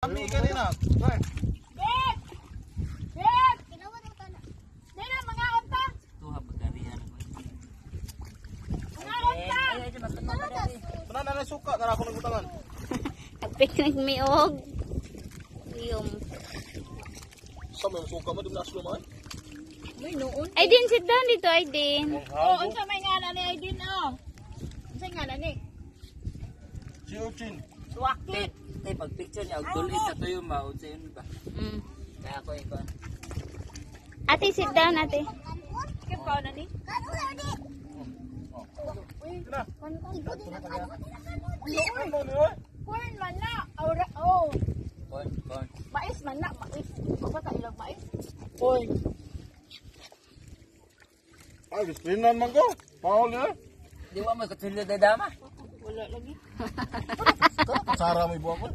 Lami ka rin ah. Bet! Bet! Dito, mga unta! Tuha pagkarihan. Mga unta! Ay, mas matama dali. Mana na suka na ako nagbutangan. Picnic miog. Yung. Sa mga suka mo dum na aslo man. May noon. Ay din, sit down dito, ay din. Oo, unsa may ngala ni Aydin, oh. Unsa ngala ni? Si Uchin. Suwakit. Tay pag picture niya og dulit sa tuyo ma unsa yun ba? Mm. Kaya ko ikaw. Ate, sit down, ate. Kim ka na ni? Na. Corn man na. Aura, oh. Kon. Mais man na, mais. O ba tayo lang mais? Oy. Ay, bispinan man ko. Paul eh. Di wa mo katulad na dama. Wala lagi. Sara mo ibuwa ko.